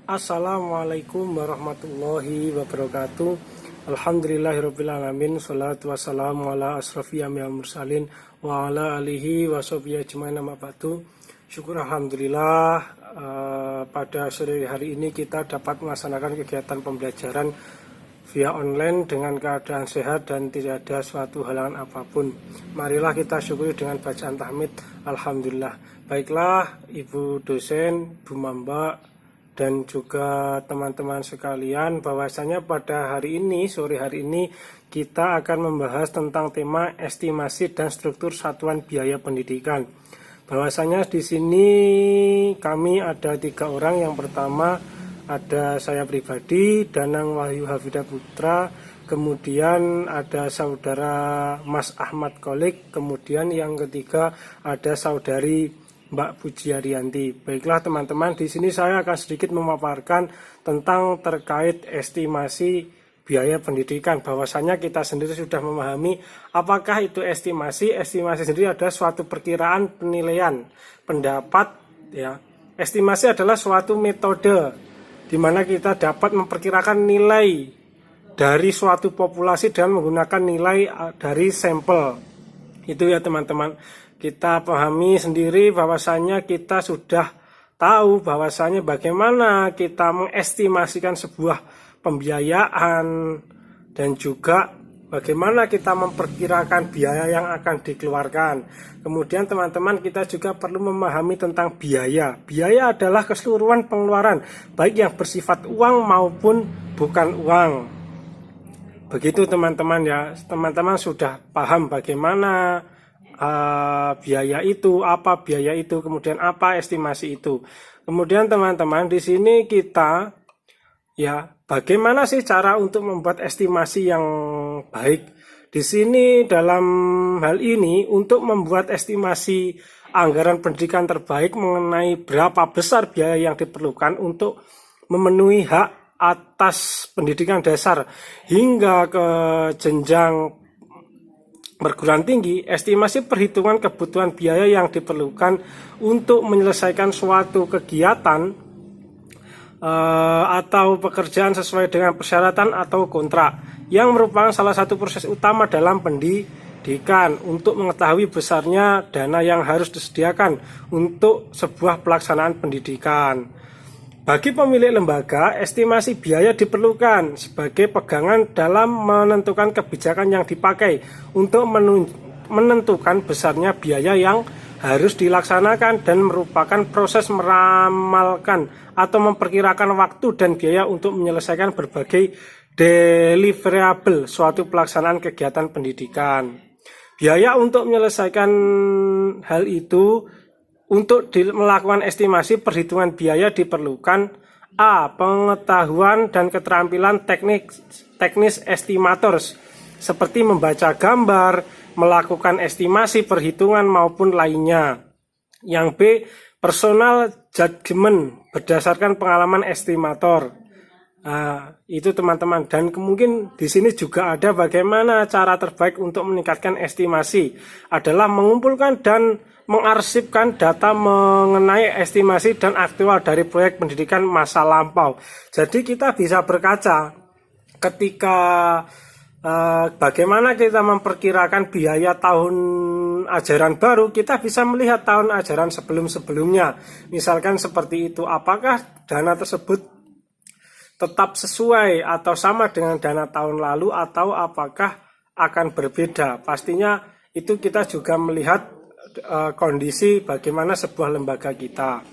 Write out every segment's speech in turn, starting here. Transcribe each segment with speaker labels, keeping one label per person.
Speaker 1: Assalamualaikum warahmatullahi wabarakatuh. Alhamdulillahirrabbilalamin. Salatu wassalamu ala asrafi amil mursalin wa ala alihi wa sahbihi ajmain amma ba'du. Syukur alhamdulillah pada sore hari ini kita dapat melaksanakan kegiatan pembelajaran via online dengan keadaan sehat dan tidak ada suatu halangan apapun. Marilah kita syukuri dengan bacaan tahmid. Alhamdulillah. Baiklah Ibu dosen, Bu Mamba, dan juga teman-teman sekalian, bahwasanya pada hari ini, sore hari ini, kita akan membahas tentang tema estimasi dan struktur satuan biaya pendidikan. Bahwasanya di sini kami ada 3 orang. Yang pertama ada saya pribadi, Danang Wahyu Hafidah Putra, kemudian ada saudara Mas Ahmad Kolik, kemudian yang ketiga ada saudari Mbak Puji Arianti. Baiklah teman-teman, di sini saya akan sedikit memaparkan tentang terkait estimasi biaya pendidikan. Bahwasanya kita sendiri sudah memahami apakah itu estimasi. Estimasi sendiri adalah suatu perkiraan, penilaian, pendapat, ya. Estimasi adalah suatu metode di mana kita dapat memperkirakan nilai dari suatu populasi dengan menggunakan nilai dari sampel. Itu ya teman-teman. Kita pahami sendiri bahwasanya kita sudah tahu bahwasanya bagaimana kita mengestimasikan sebuah pembiayaan dan juga bagaimana kita memperkirakan biaya yang akan dikeluarkan. Kemudian teman-teman, kita juga perlu memahami tentang biaya. Biaya adalah keseluruhan pengeluaran, baik yang bersifat uang maupun bukan uang. Begitu teman-teman ya. Teman-teman sudah paham bagaimana biaya itu, apa biaya itu, kemudian apa estimasi itu. Kemudian teman-teman, di sini kita ya, bagaimana sih cara untuk membuat estimasi yang baik? Di sini dalam hal ini untuk membuat estimasi anggaran pendidikan terbaik mengenai berapa besar biaya yang diperlukan untuk memenuhi hak atas pendidikan dasar hingga ke jenjang perguruan tinggi, estimasi perhitungan kebutuhan biaya yang diperlukan untuk menyelesaikan suatu kegiatan atau pekerjaan sesuai dengan persyaratan atau kontrak, yang merupakan salah satu proses utama dalam pendidikan untuk mengetahui besarnya dana yang harus disediakan untuk sebuah pelaksanaan pendidikan. Bagi pemilik lembaga, estimasi biaya diperlukan sebagai pegangan dalam menentukan kebijakan yang dipakai untuk menentukan besarnya biaya yang harus dilaksanakan dan merupakan proses meramalkan atau memperkirakan waktu dan biaya untuk menyelesaikan berbagai deliverable suatu pelaksanaan kegiatan pendidikan. Biaya untuk menyelesaikan hal itu. Untuk melakukan estimasi perhitungan biaya diperlukan A. Pengetahuan dan keterampilan teknis estimators, seperti membaca gambar, melakukan estimasi perhitungan maupun lainnya. Yang B. Personal judgment berdasarkan pengalaman estimator. Nah, itu teman-teman. Dan mungkin di sini juga ada bagaimana cara terbaik untuk meningkatkan estimasi adalah mengumpulkan dan mengarsipkan data mengenai estimasi dan aktual dari proyek pendidikan masa lampau. Jadi kita bisa berkaca ketika bagaimana kita memperkirakan biaya tahun ajaran baru, kita bisa melihat tahun ajaran sebelum-sebelumnya. Misalkan seperti itu, apakah dana tersebut tetap sesuai atau sama dengan dana tahun lalu atau apakah akan berbeda. Pastinya itu kita juga melihat kondisi bagaimana sebuah lembaga kita.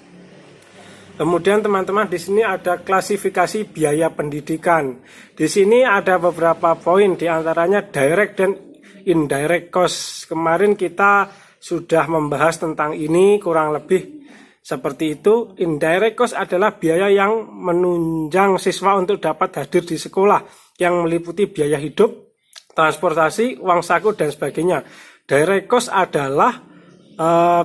Speaker 1: Kemudian teman-teman, di sini ada klasifikasi biaya pendidikan. Di sini ada beberapa poin, diantaranya direct dan indirect cost. Kemarin kita sudah membahas tentang ini kurang lebih seperti itu. Indirect cost adalah biaya yang menunjang siswa untuk dapat hadir di sekolah, yang meliputi biaya hidup, transportasi, uang saku, dan sebagainya. Direct cost adalah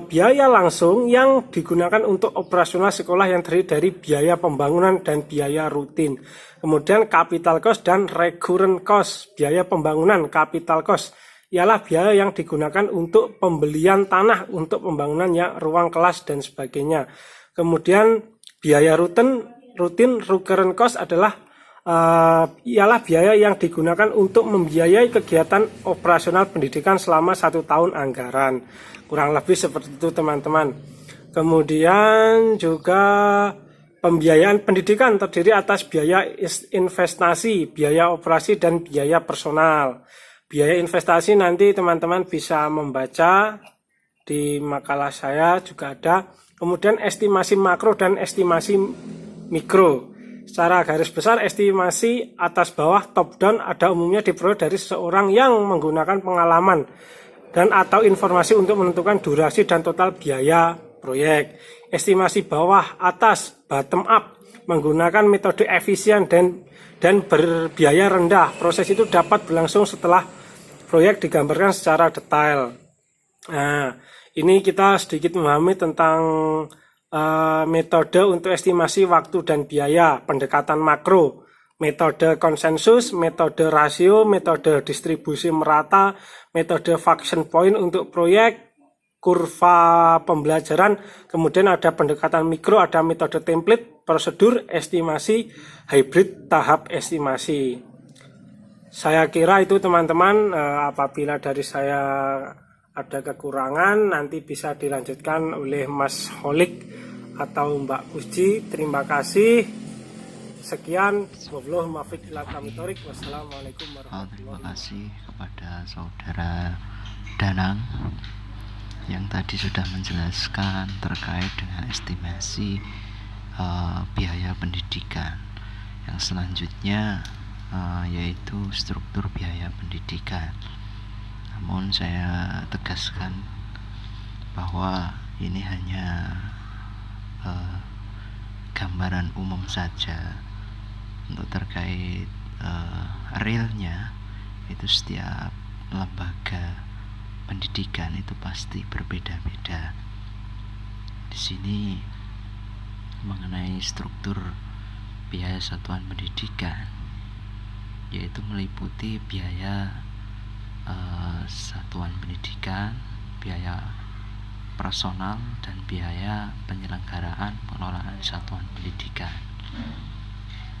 Speaker 1: biaya langsung yang digunakan untuk operasional sekolah yang terdiri dari biaya pembangunan dan biaya rutin. Kemudian capital cost dan recurrent cost. Biaya pembangunan, capital cost, ialah biaya yang digunakan untuk pembelian tanah untuk pembangunannya, ruang kelas dan sebagainya. Kemudian biaya rutin rutin recurrent cost adalah ialah biaya yang digunakan untuk membiayai kegiatan operasional pendidikan selama 1 tahun anggaran. Kurang lebih seperti itu teman-teman. Kemudian juga pembiayaan pendidikan terdiri atas biaya investasi, biaya operasi, dan biaya personal. Biaya investasi nanti teman-teman bisa membaca di makalah saya juga ada. Kemudian estimasi makro dan estimasi mikro. Secara garis besar, estimasi atas bawah top down ada umumnya diperoleh dari seseorang yang menggunakan pengalaman dan atau informasi untuk menentukan durasi dan total biaya proyek. Estimasi bawah atas bottom up menggunakan metode efisien dan berbiaya rendah. Proses itu dapat berlangsung setelah proyek digambarkan secara detail. Nah, ini kita sedikit memahami tentang metode untuk estimasi waktu dan biaya, pendekatan makro, metode konsensus, metode rasio, metode distribusi merata, metode function point untuk proyek, kurva pembelajaran, kemudian ada pendekatan mikro, ada metode template, prosedur, estimasi, hybrid, tahap estimasi. Saya kira itu teman-teman, apabila dari saya ada kekurangan nanti bisa dilanjutkan oleh Mas Holik atau Mbak Puji. Terima kasih. Sekian. Wassalamualaikum warahmatullahi wabarakatuh.
Speaker 2: Terima kasih kepada saudara Danang yang tadi sudah menjelaskan terkait dengan estimasi biaya pendidikan. Yang selanjutnya yaitu struktur biaya pendidikan. Namun saya tegaskan bahwa ini hanya gambaran umum saja. Untuk terkait realnya itu setiap lembaga pendidikan itu pasti berbeda-beda. Di sini mengenai struktur biaya satuan pendidikan, yaitu meliputi biaya satuan pendidikan, biaya personal, dan biaya penyelenggaraan pengelolaan satuan pendidikan.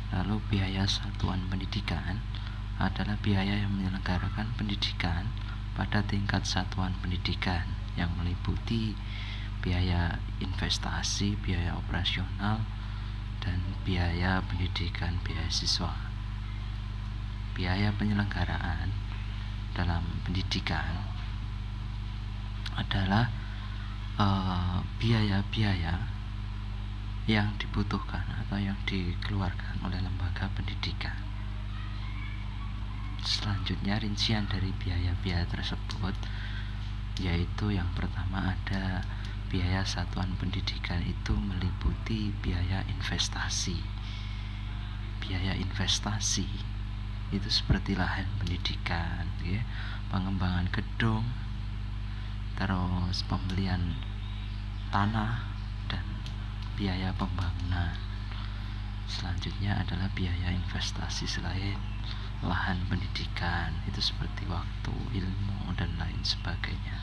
Speaker 2: Lalu biaya satuan pendidikan adalah biaya yang menyelenggarakan pendidikan pada tingkat satuan pendidikan yang meliputi biaya investasi, biaya operasional, dan biaya pendidikan beasiswa. Biaya penyelenggaraan dalam pendidikan adalah biaya-biaya yang dibutuhkan atau yang dikeluarkan oleh lembaga pendidikan. Selanjutnya rincian dari biaya-biaya tersebut, yaitu yang pertama ada biaya satuan pendidikan itu meliputi biaya investasi. Biaya investasi itu seperti lahan pendidikan, ya, pengembangan gedung, terus pembelian tanah, dan biaya pembangunan. Selanjutnya adalah biaya investasi selain lahan pendidikan, itu seperti waktu, ilmu, dan lain sebagainya.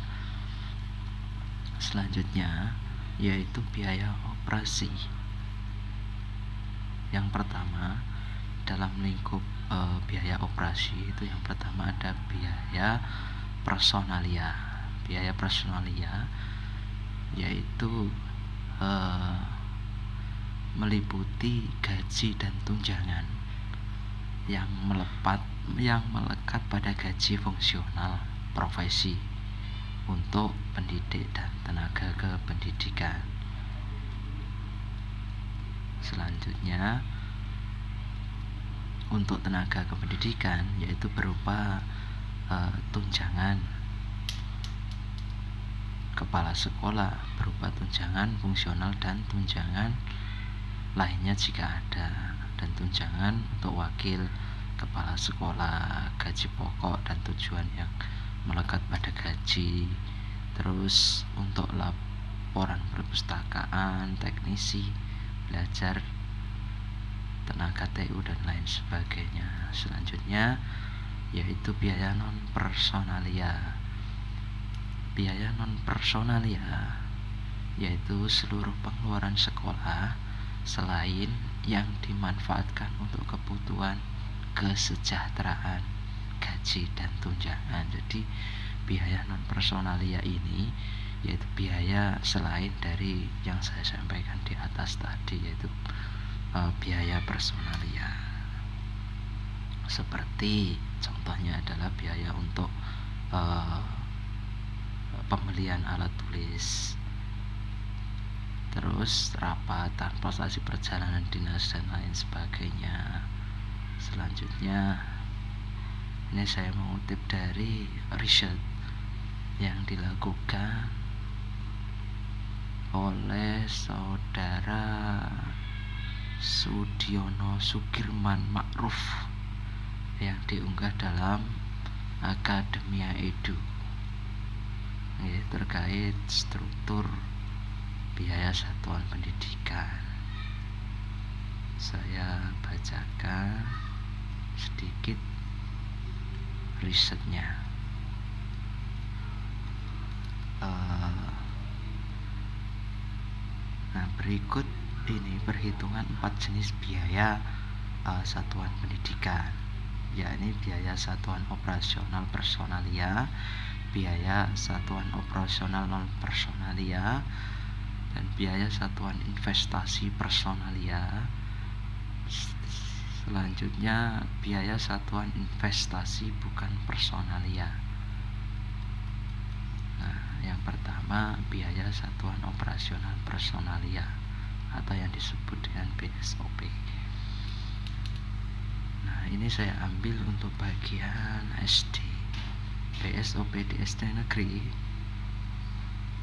Speaker 2: Selanjutnya yaitu biaya operasi. Yang pertama dalam lingkup biaya operasi itu yang pertama ada biaya personalia. Biaya personalia yaitu meliputi gaji dan tunjangan yang melekat pada gaji fungsional profesi untuk pendidik dan tenaga kependidikan. Selanjutnya untuk tenaga kependidikan yaitu berupa tunjangan kepala sekolah, berupa tunjangan fungsional dan tunjangan lainnya jika ada, dan tunjangan untuk wakil kepala sekolah, gaji pokok dan tujuan yang melekat pada gaji, terus untuk laporan perpustakaan, teknisi, belajar, tenaga TU, dan lain sebagainya. Selanjutnya yaitu biaya non personalia. Biaya non personalia yaitu seluruh pengeluaran sekolah selain yang dimanfaatkan untuk kebutuhan kesejahteraan, gaji dan tunjangan. Jadi biaya non personalia ini yaitu biaya selain dari yang saya sampaikan di atas tadi, yaitu biaya personalia. Seperti contohnya adalah biaya untuk pembelian alat tulis, terus rapat, transportasi perjalanan dinas dan lain sebagainya. Selanjutnya ini saya mengutip dari riset yang dilakukan oleh saudara Sudiono Sukirman Ma'ruf yang diunggah dalam Akademia Edu, terkait struktur biaya satuan pendidikan. Saya bacakan sedikit risetnya. Nah, berikut ini perhitungan 4 jenis biaya satuan pendidikan, yakni biaya satuan operasional personalia, biaya satuan operasional non personalia, dan biaya satuan investasi personalia. Selanjutnya biaya satuan investasi bukan personalia. Nah, yang pertama biaya satuan operasional personalia atau yang disebut dengan BSOP. Nah, ini saya ambil untuk bagian SD. BSOP di SD negeri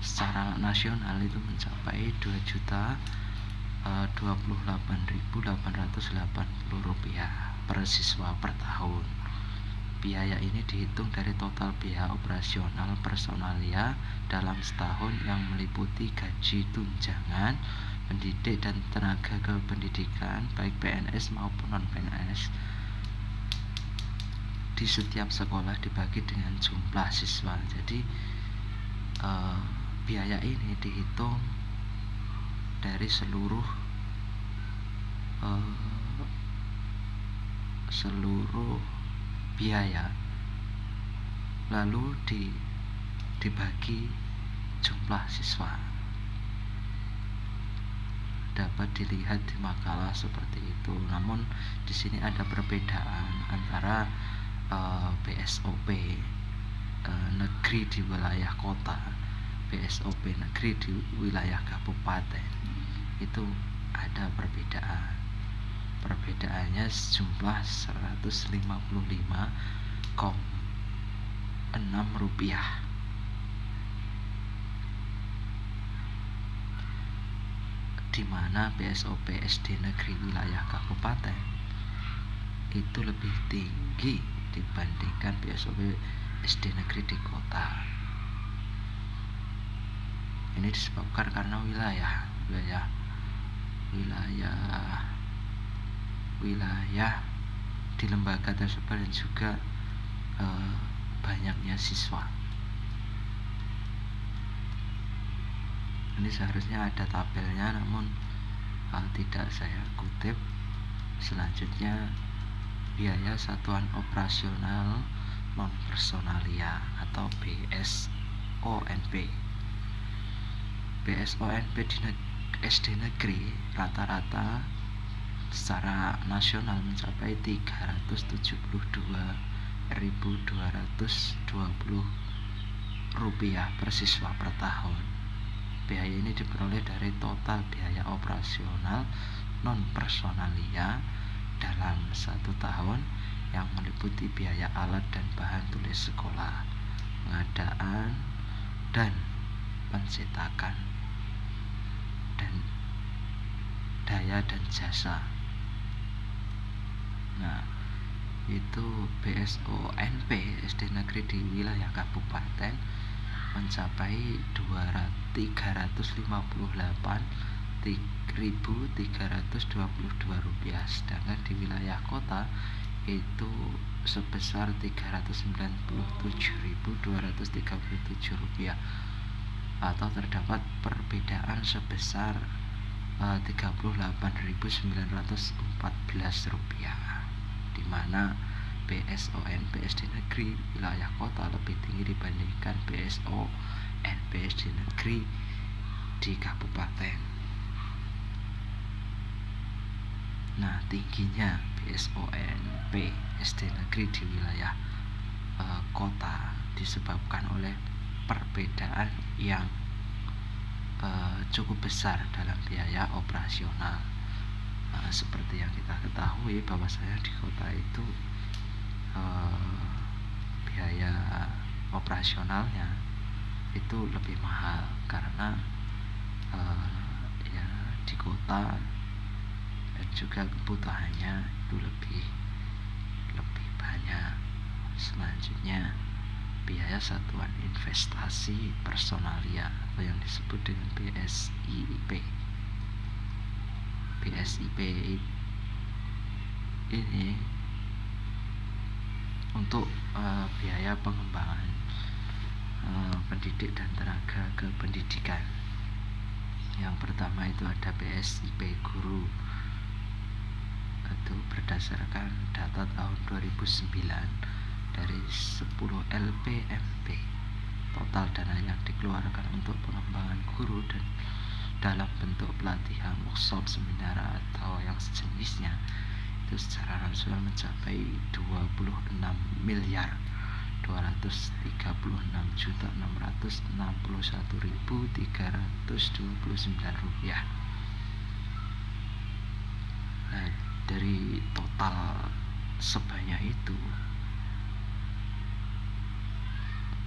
Speaker 2: secara nasional itu mencapai Rp28.880 per siswa per tahun. Biaya ini dihitung dari total biaya operasional personalia dalam setahun yang meliputi gaji, tunjangan pendidik dan tenaga kependidikan baik PNS maupun non-PNS di setiap sekolah dibagi dengan jumlah siswa. Jadi biaya ini dihitung dari seluruh biaya, lalu dibagi jumlah siswa. Dapat dilihat di makalah seperti itu. Namun di sini ada perbedaan antara BSOP negeri di wilayah kota, BSOP negeri di wilayah kabupaten. Itu ada perbedaan. Perbedaannya sejumlah Rp155,6, di mana BSOP SD negeri wilayah kabupaten itu lebih tinggi dibandingkan BSOP SD negeri di kota. Ini disebabkan karena wilayah di lembaga tersebut dan juga banyaknya siswa. Ini seharusnya ada tabelnya, namun tidak saya kutip. Selanjutnya biaya satuan operasional non personalia atau BSONP. BSONP di SD negeri rata-rata secara nasional mencapai Rp372.220 per siswa per tahun. Biaya ini diperoleh dari total biaya operasional non personalia dalam 1 tahun yang meliputi biaya alat dan bahan tulis sekolah, pengadaan dan pencetakan, dan daya dan jasa. Nah, itu BSONP SD negeri di wilayah kabupaten mencapai Rp358.322, sedangkan di wilayah kota itu sebesar Rp397.237, atau terdapat perbedaan sebesar Rp38.914, di mana BSON BSD negeri wilayah kota lebih tinggi dibandingkan BSON BSD negeri di kabupaten. Nah, tingginya BSON BSD negeri di wilayah kota disebabkan oleh perbedaan yang cukup besar dalam biaya operasional. Seperti yang kita ketahui bahwasanya di kota itu biaya operasionalnya itu lebih mahal karena ya di kota dan juga kebutuhannya itu lebih banyak. Selanjutnya, biaya satuan investasi personalia atau yang disebut dengan BSIP. BSIP ini untuk biaya pengembangan pendidik dan tenaga kependidikan. Yang pertama itu ada BSIP guru, itu berdasarkan data tahun 2009 dari 10 LPMP. Total dana yang dikeluarkan untuk pengembangan guru dan dalam bentuk pelatihan, workshop, seminar atau yang sejenisnya itu secara nasional mencapai 26.236.661.329 rupiah. Nah, dari total sebanyak itu,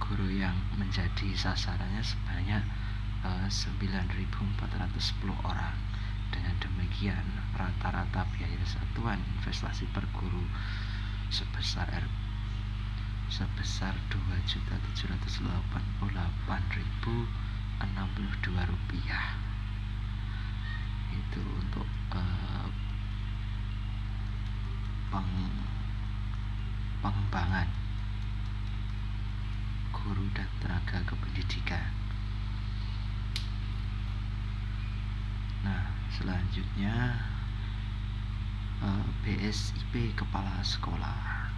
Speaker 2: guru yang menjadi sasarannya sebanyak 9.410 orang. Dengan demikian, rata-rata biaya satuan investasi per guru sebesar Rp2.788.062. Itu untuk pengembangan guru dan tenaga kependidikan. Nah, selanjutnya BSIP kepala sekolah.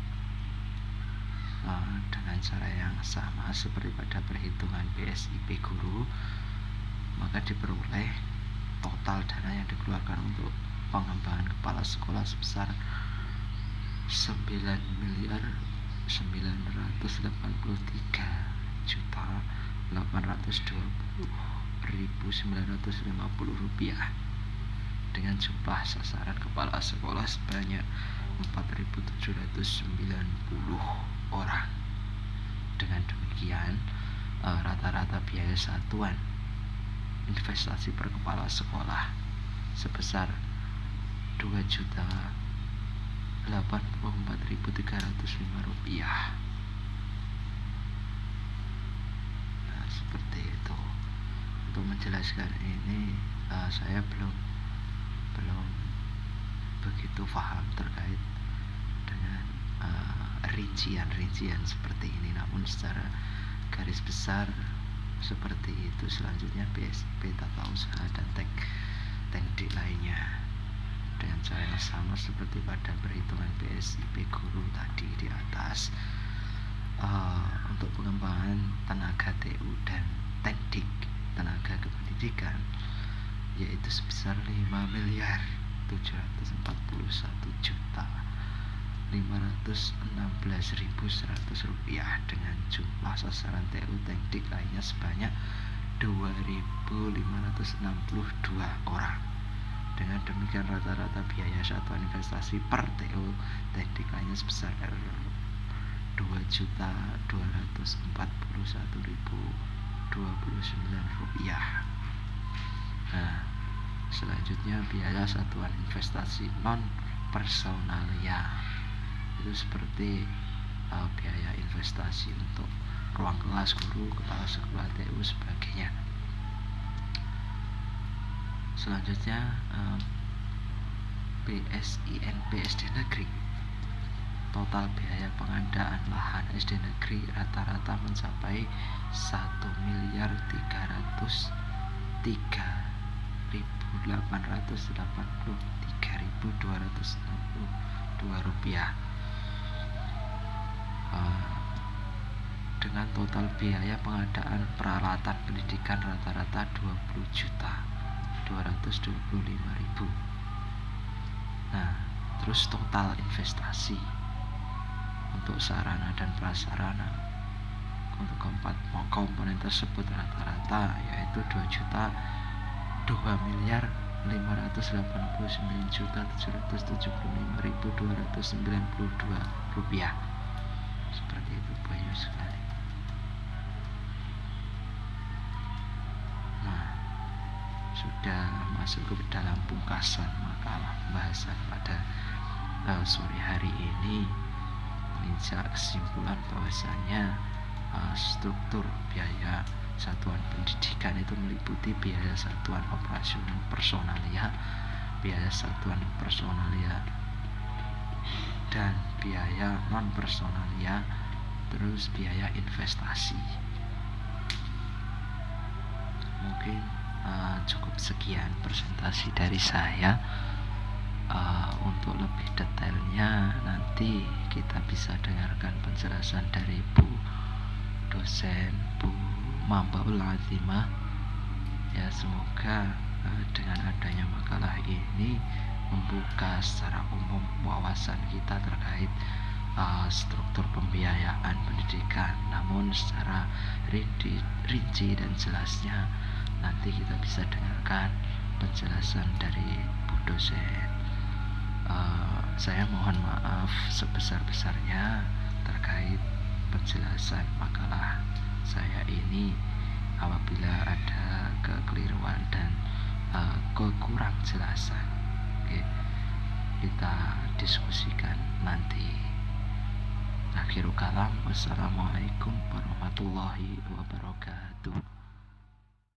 Speaker 2: Dengan cara yang sama seperti pada perhitungan BSIP guru, maka diperoleh total dana yang dikeluarkan untuk pengembangan kepala sekolah sebesar 9.823.820.950 rupiah, dengan jumlah sasaran kepala sekolah sebanyak 4.790 orang. Dengan demikian, rata-rata biaya satuan investasi per kepala sekolah sebesar Rp2.084.305. Nah, seperti itu. Untuk menjelaskan ini, saya belum begitu paham terkait dengan rincian seperti ini, namun secara garis besar seperti itu. Selanjutnya BSIP tata usaha dan teknik lainnya dengan cara yang sama seperti pada perhitungan BSIP guru tadi di atas. Untuk pengembangan tenaga TU dan teknik tenaga kependidikan yaitu sebesar Rp5.741.516.100 dengan jumlah sasaran TU teknik lainnya sebanyak 2.562 orang. Dengan demikian, rata-rata biaya satuan investasi per TU teknik lainnya sebesar Rp2.241.029. Nah, selanjutnya biaya satuan investasi non personalia itu seperti biaya investasi untuk ruang kelas guru, kepala sekolah, TU, sebagainya. Selanjutnya BSIN BSD negeri. Total biaya pengadaan lahan SD negeri rata-rata mencapai 1.303.000.000 Rupiah. Dengan total biaya pengadaan peralatan pendidikan rata-rata 20.225.000. Nah, terus total investasi untuk sarana dan prasarana untuk keempat komponen tersebut rata-rata yaitu 2.289.775.292 rupiah. Seperti itu banyak sekali. Nah, sudah masuk ke dalam pungkasan makalah pembahasan pada sore hari ini. Menginjak kesimpulan bahwasanya struktur biaya satuan pendidikan itu meliputi biaya satuan operasional personalia, biaya satuan personalia dan biaya non personalia, terus biaya investasi. Mungkin cukup sekian presentasi dari saya. Untuk lebih detailnya nanti kita bisa dengarkan penjelasan dari Bu dosen Bu Mambaul Azimah. Ya, semoga dengan adanya makalah ini membuka secara umum wawasan kita terkait struktur pembiayaan pendidikan. Namun secara rinci dan jelasnya nanti kita bisa dengarkan penjelasan dari Bu dosen. Saya mohon maaf sebesar-besarnya terkait penjelasan makalah saya ini apabila ada kekeliruan dan kekurang jelasan. Oke, kita diskusikan nanti. Akhirul kalam, wassalamualaikum warahmatullahi wabarakatuh.